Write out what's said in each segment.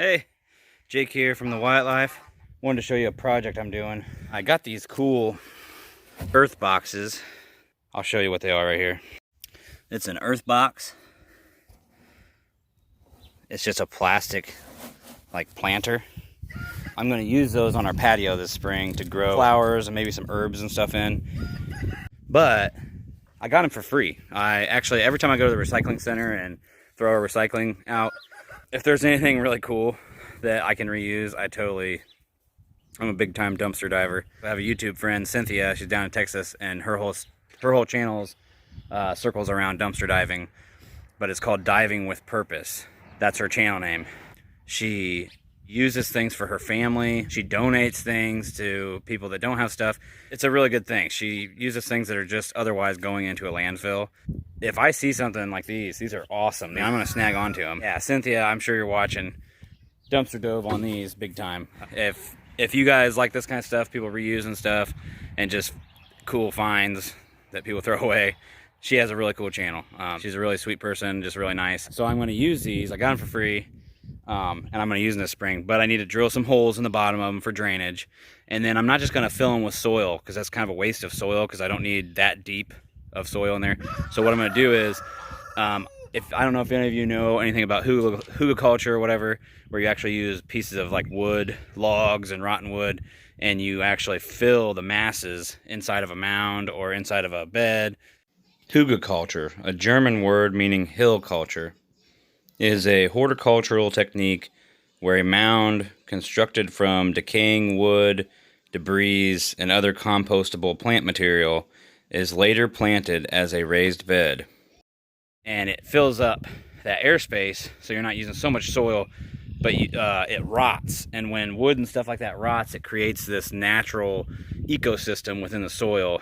Hey, Jake here from the Wildlife. Wanted to show you a project I'm doing. I got these cool earth boxes. I'll show you what they are right here. It's an earth box. It's just a plastic like planter. I'm going to use those on our patio this spring to grow flowers and maybe some herbs and stuff in. But I got them for free. I actually, every time I go to the recycling center and throw our recycling out, if there's anything really cool that I can reuse, I'm a big time dumpster diver. I have a YouTube friend, Cynthia. She's down in Texas, and her whole channel circles around dumpster diving, but it's called Diving with Purpose. That's her channel name. She uses things for her family. She donates things to people that don't have stuff. It's a really good thing. She uses things that are just otherwise going into a landfill. If I see something like these are awesome. I'm gonna snag onto them. Yeah, Cynthia, I'm sure you're watching. Dumpster dove on these big time. If you guys like this kind of stuff, people reusing stuff and just cool finds that people throw away, she has a really cool channel. She's a really sweet person, just really nice. So I'm gonna use these. I got them for free. And I'm going to use them this spring, but I need to drill some holes in the bottom of them for drainage. And then I'm not just going to fill them with soil, because that's kind of a waste of soil, because I don't need that deep of soil in there. So what I'm going to do is, I don't know if any of you know anything about hugelkultur or whatever, where you actually use pieces of like wood, logs and rotten wood, and you actually fill the masses inside of a mound or inside of a bed. Hugelkultur, a German word meaning hill culture, is a horticultural technique where a mound constructed from decaying wood, debris, and other compostable plant material is later planted as a raised bed. And it fills up that airspace, so you're not using so much soil, but it rots. And when wood and stuff like that rots, it creates this natural ecosystem within the soil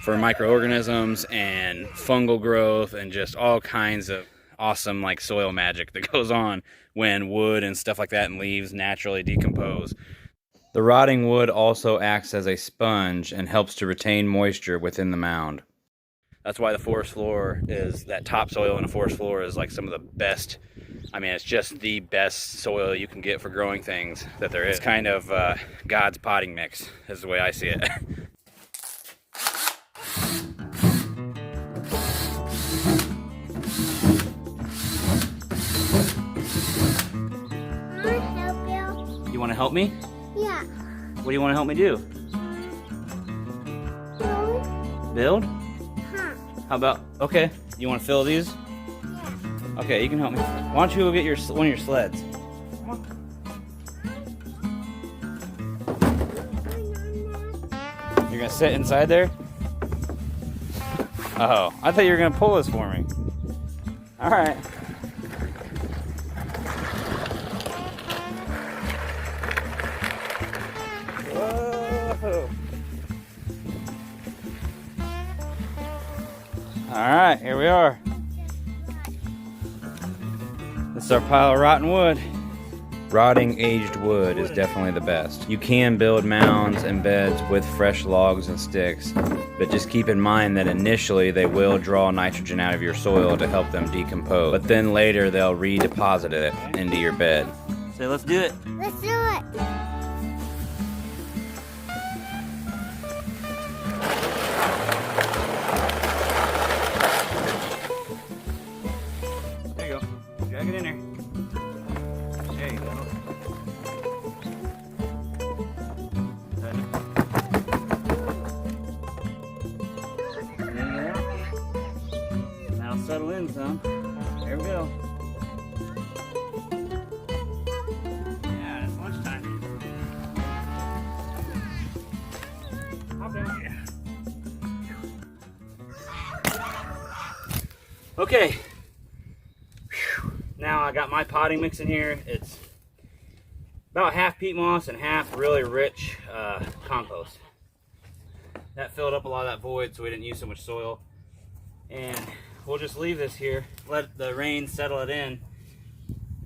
for microorganisms and fungal growth and just all kinds of awesome like soil magic that goes on when wood and stuff like that and leaves naturally decompose. The rotting wood also acts as a sponge and helps to retain moisture within the mound. That's why the forest floor that topsoil in a forest floor is like some of the best. I mean, it's just the best soil you can get for growing things that there is. It's kind of God's potting mix is the way I see it. You want to help me? Yeah. What do you want to help me do? Build? Huh. How about, okay, you want to fill these? Yeah. Okay, you can help me. Why don't you go get one of your sleds? Come on. You're going to sit inside there? Oh, I thought you were going to pull this for me. All right. Alright, here we are. This is our pile of rotten wood. Rotting aged wood is definitely the best. You can build mounds and beds with fresh logs and sticks, but just keep in mind that initially they will draw nitrogen out of your soil to help them decompose. But then later they'll redeposit it into your bed. So let's do it. Let's do it. There you go. Drag it in there. There you go. Now settle in some. There we go. Yeah, it's lunchtime. Hop down. Yeah. Okay. Now I got my potting mix in here. It's about half peat moss and half really rich compost. That filled up a lot of that void, so we didn't use so much soil. And we'll just leave this here, let the rain settle it in,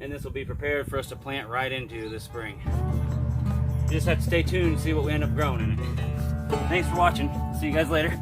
and this will be prepared for us to plant right into this spring. You just have to stay tuned and see what we end up growing in it. Thanks for watching. See you guys later.